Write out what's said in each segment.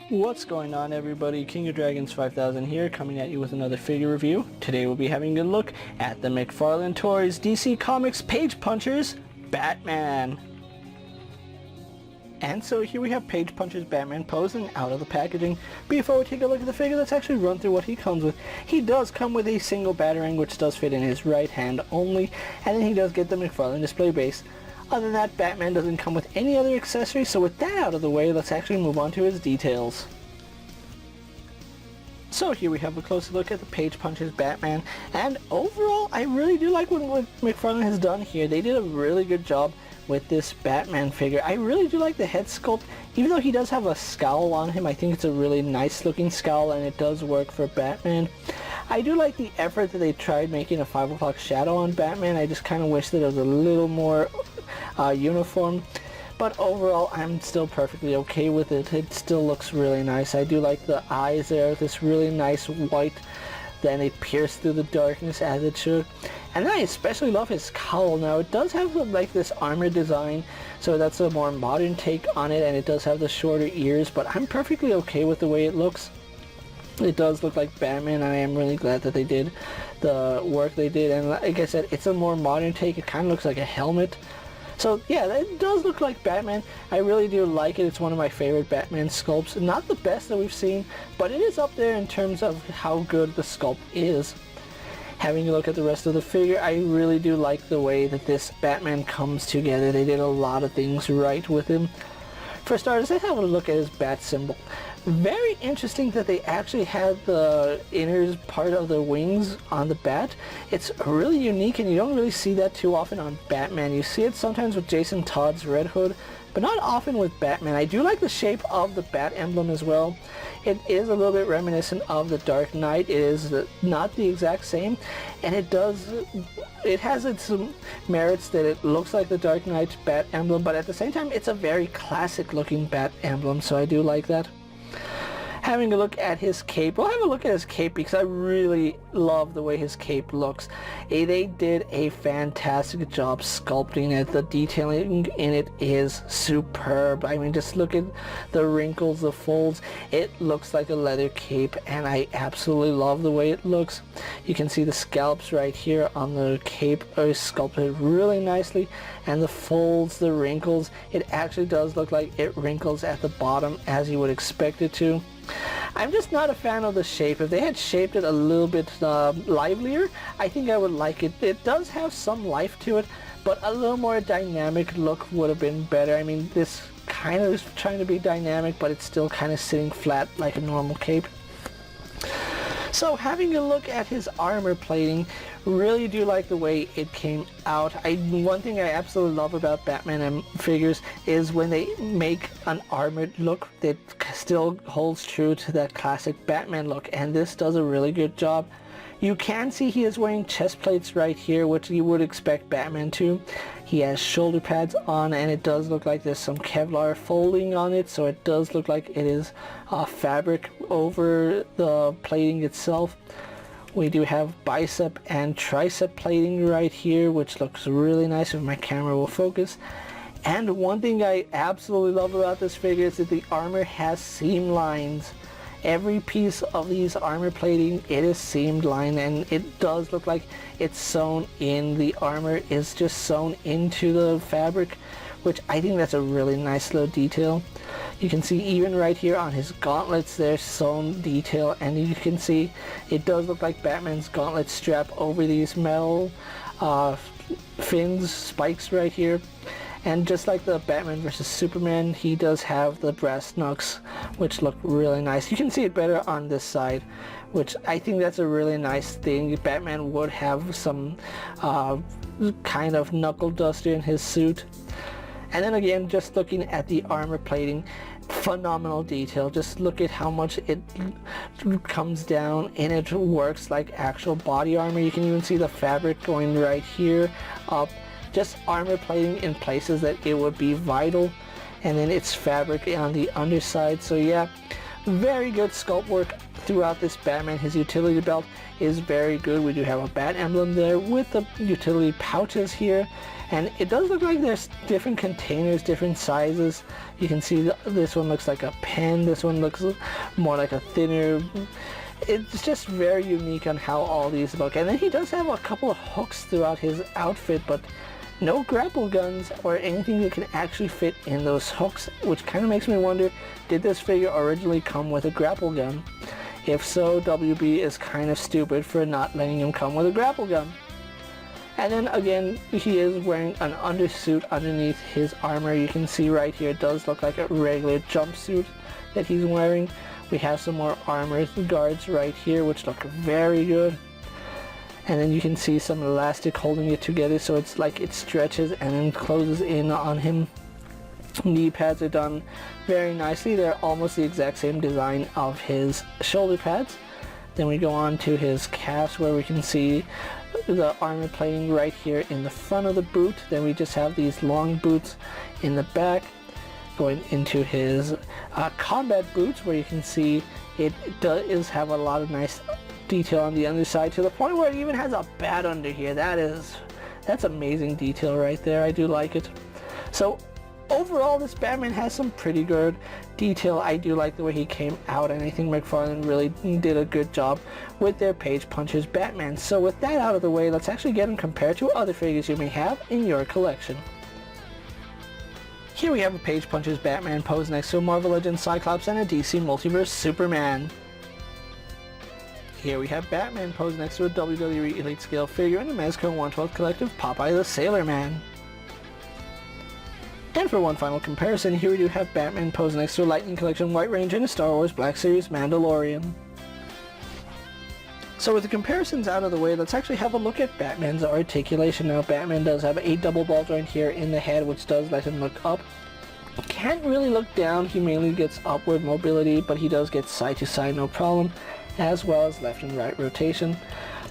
What's going on, everybody? KingofDragons 5000 here, coming at you with another figure review. Today we'll be having a look at the McFarlane Toys DC Comics Page Punchers Batman. And so here we have Page Punchers Batman posing out of the packaging. Before we take a look at the figure, let's actually run through what he comes with. He does come with a single batarang, which does fit in his right hand only, and then he does get the McFarlane display base. Other than that, Batman doesn't come with any other accessories, so with that out of the way, let's actually move on to his details. So here we have a closer look at the Page Punchers Batman, and overall, I really do like what McFarlane has done here. They did a really good job with this Batman figure. I really do like the head sculpt. Even though he does have a scowl on him, I think it's a really nice looking scowl, and it does work for Batman. I do like the effort that they tried making a 5 o'clock shadow on Batman. I just kind of wish that it was a little more uniform, but overall I'm still perfectly okay with it. It still looks really nice. I do like the eyes there, this really nice white, then they pierce through the darkness as it should. And I especially love his cowl. Now it does have like this armor design, so that's a more modern take on it, and it does have the shorter ears, but I'm perfectly okay with the way it looks. It does look like Batman, and I am really glad that they did the work they did. And like I said, it's a more modern take. It kind of looks like a helmet. So yeah, it does look like Batman. I really do like it. It's one of my favorite Batman sculpts. Not the best that we've seen, but it is up there in terms of how good the sculpt is. Having a look at the rest of the figure, I really do like the way that this Batman comes together. They did a lot of things right with him. For starters, let's have a look at his bat symbol. Very interesting that they actually had the inner part of the wings on the bat. It's really unique, and you don't really see that too often on Batman. You see it sometimes with Jason Todd's Red Hood, but not often with Batman. I do like the shape of the bat emblem as well. It is a little bit reminiscent of the Dark Knight. It is not the exact same, and it has its merits that it looks like the Dark Knight's bat emblem, but at the same time it's a very classic looking bat emblem, so I do like that. Having a look at his cape, we'll have a look at his cape because I really love the way his cape looks. They did a fantastic job sculpting it. The detailing in it is superb. I mean, just look at the wrinkles, the folds. It looks like a leather cape, and I absolutely love the way it looks. You can see the scallops right here on the cape are sculpted really nicely, and the folds, the wrinkles, it actually does look like it wrinkles at the bottom as you would expect it to. I'm just not a fan of the shape. If they had shaped it a little bit livelier, I think I would like it. It does have some life to it, but a little more dynamic look would have been better. I mean, this kind of is trying to be dynamic, but it's still kind of sitting flat like a normal cape. So having a look at his armor plating, really do like the way it came out. One thing I absolutely love about Batman and figures is when they make an armored look that still holds true to that classic Batman look, and this does a really good job. You can see he is wearing chest plates right here, which you would expect Batman to. He has shoulder pads on, and it does look like there's some Kevlar folding on it, so it does look like it is fabric over the plating itself. We do have bicep and tricep plating right here, which looks really nice if my camera will focus. And one thing I absolutely love about this figure is that the armor has seam lines. Every piece of these armor plating, it is seamed line, and it does look like it's sewn in. The armor is just sewn into the fabric, which I think that's a really nice little detail. You can see even right here on his gauntlets there's sewn detail, and you can see it does look like Batman's gauntlet strap over these metal fins, spikes right here. And just like the Batman vs. Superman, he does have the brass knucks, which look really nice. You can see it better on this side, which I think that's a really nice thing. Batman would have some kind of knuckle duster in his suit. And then again, just looking at the armor plating, phenomenal detail. Just look at how much it comes down, and it works like actual body armor. You can even see the fabric going right here up. Just armor plating in places that it would be vital, and then it's fabric on the underside. So yeah, very good sculpt work throughout this Batman. His utility belt is very good. We do have a bat emblem there with the utility pouches here, and it does look like there's different containers, different sizes. You can see this one looks like a pen, this one looks more like a thinner. It's just very unique on how all these look. And then he does have a couple of hooks throughout his outfit, but no grapple guns or anything that can actually fit in those hooks, which kind of makes me wonder, did this figure originally come with a grapple gun? If so, WB is kind of stupid for not letting him come with a grapple gun. And then again, he is wearing an undersuit underneath his armor. You can see right here, it does look like a regular jumpsuit that he's wearing. We have some more armor guards right here, which look very good. And then you can see some elastic holding it together, so it's like it stretches and then closes in on him. Knee pads are done very nicely. They're almost the exact same design of his shoulder pads. Then we go on to his calves, where we can see the armor plating right here in the front of the boot. Then we just have these long boots in the back. Going into his combat boots, where you can see it does have a lot of nice detail on the underside, to the point where it even has a bat under here. That's amazing detail right there. I do like it. So overall, this Batman has some pretty good detail. I do like the way he came out, and I think McFarlane really did a good job with their Page Punchers Batman. So with that out of the way, let's actually get him compared to other figures you may have in your collection. Here we have a Page Punchers Batman posed next to a Marvel Legends Cyclops and a DC Multiverse Superman. Here we have Batman posed next to a WWE Elite Scale figure in the Mezco 112 Collective Popeye the Sailor Man. And for one final comparison, here we do have Batman posed next to a Lightning Collection White Ranger and a Star Wars Black Series Mandalorian. So with the comparisons out of the way, let's actually have a look at Batman's articulation. Now, Batman does have a double ball joint here in the head, which does let him look up. Can't really look down. He mainly gets upward mobility, but he does get side to side no problem, as well as left and right rotation.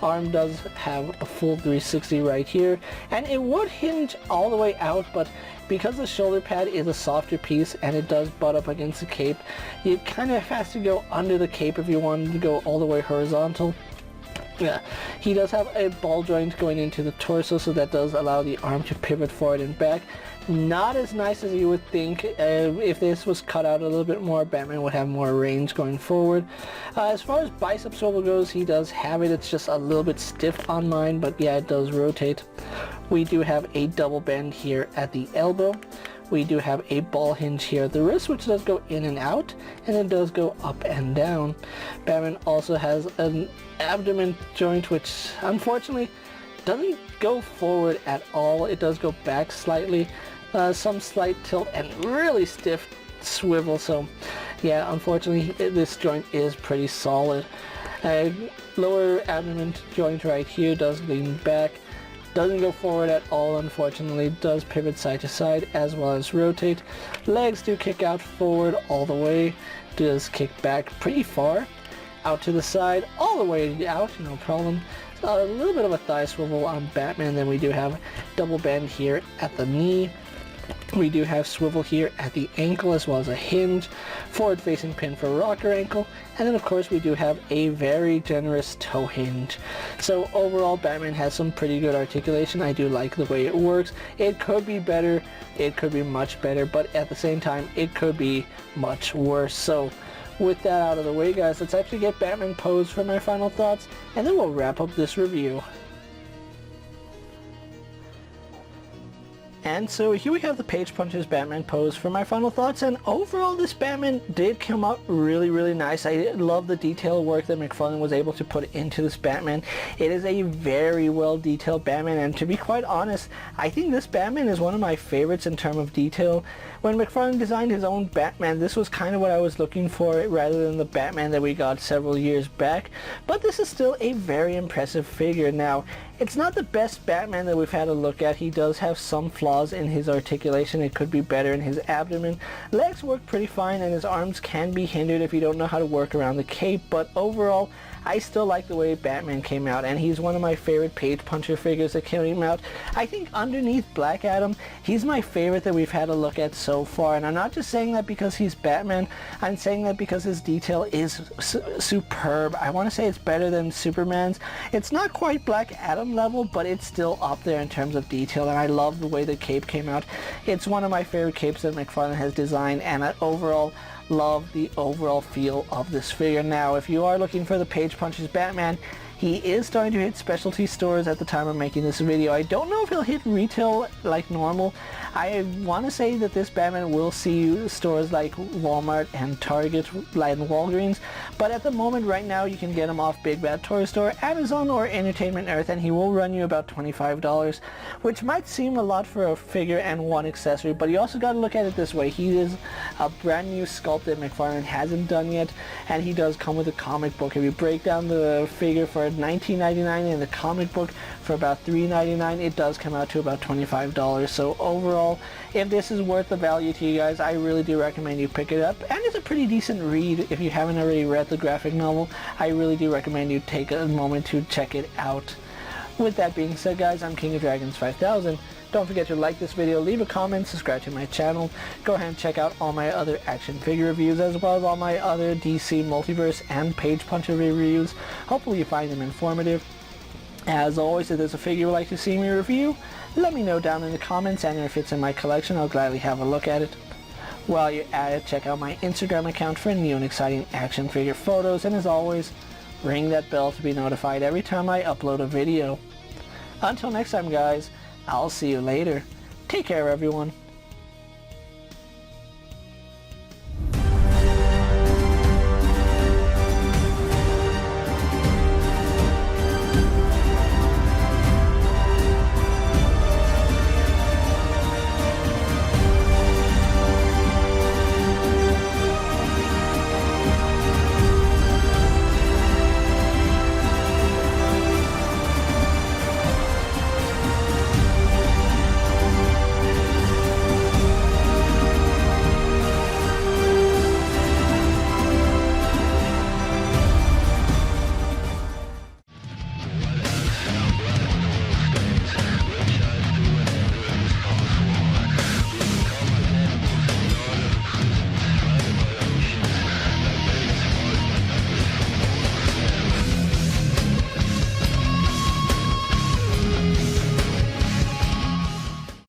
Arm does have a full 360 right here, and it would hinge all the way out, but because the shoulder pad is a softer piece and it does butt up against the cape, you kind of has to go under the cape if you wanted to go all the way horizontal. Yeah, he does have a ball joint going into the torso, so that does allow the arm to pivot forward and back. Not as nice as you would think. If this was cut out a little bit more, Batman would have more range going forward. As far as bicep swivel goes, he does have it. It's just a little bit stiff on mine, but yeah, it does rotate. We do have a double bend here at the elbow. We do have a ball hinge here at the wrist, which does go in and out, and it does go up and down. Batman also has an abdomen joint, which unfortunately doesn't go forward at all. It does go back slightly, some slight tilt, and really stiff swivel. So yeah, unfortunately this joint is pretty solid. Lower abdomen joint right here does lean back. Doesn't go forward at all, unfortunately. Does pivot side to side as well as rotate. Legs do kick out forward all the way. Does kick back pretty far. Out to the side, all the way out, no problem. A little bit of a thigh swivel on Batman. Then we do have double bend here at the knee. We do have swivel here at the ankle, as well as a hinge, forward facing pin for rocker ankle, and then of course we do have a very generous toe hinge. So overall, Batman has some pretty good articulation. I do like the way it works. It could be better, it could be much better, but at the same time it could be much worse. So with that out of the way, guys, let's actually get Batman posed for my final thoughts, and then we'll wrap up this review. And so here we have the Page Punchers Batman pose for my final thoughts, and overall this Batman did come out really nice. I love the detail work that McFarlane was able to put into this Batman. It is a very well detailed Batman, and to be quite honest, I think this Batman is one of my favorites in terms of detail. When McFarlane designed his own Batman, this was kind of what I was looking for rather than the Batman that we got several years back, but this is still a very impressive figure. Now, It's not the best Batman that we've had a look at. He does have some flaws in his articulation. It could be better in his abdomen. Legs work pretty fine, and his arms can be hindered if you don't know how to work around the cape, but overall, I still like the way Batman came out, and he's one of my favorite page puncher figures that came out. I think underneath Black Adam, he's my favorite that we've had a look at so far, and I'm not just saying that because he's Batman. I'm saying that because his detail is superb. I want to say it's better than Superman's. It's not quite Black Adam level, but it's still up there in terms of detail, and I love the way the cape came out. It's one of my favorite capes that McFarlane has designed, and I overall love the overall feel of this figure. Now, if you are looking for the Page Punches Batman, he is starting to hit specialty stores at the time of making this video. I don't know if he'll hit retail like normal. I want to say that this Batman will see stores like Walmart and Target and Walgreens, but at the moment right now you can get him off Big Bad Toy Store, Amazon, or Entertainment Earth, and he will run you about $25, which might seem a lot for a figure and one accessory, but you also got to look at it this way. He is a brand new sculpt that McFarlane hasn't done yet, and he does come with a comic book. If you break down the figure for $19.99 and the comic book for about $3.99, it does come out to about $25. So overall, if this is worth the value to you guys, I really do recommend you pick it up, and it's a pretty decent read. If you haven't already read the graphic novel, I really do recommend you take a moment to check it out. With that being said, guys, I'm King of Dragons 5000. Don't forget to like this video, leave a comment, subscribe to my channel. Go ahead and check out all my other action figure reviews, as well as all my other DC Multiverse and Page Puncher reviews. Hopefully you find them informative. As always, if there's a figure you'd like to see me review, let me know down in the comments, and if it's in my collection, I'll gladly have a look at it. While you're at it, check out my Instagram account for new and exciting action figure photos, and as always, ring that bell to be notified every time I upload a video. Until next time, guys, I'll see you later. Take care, everyone.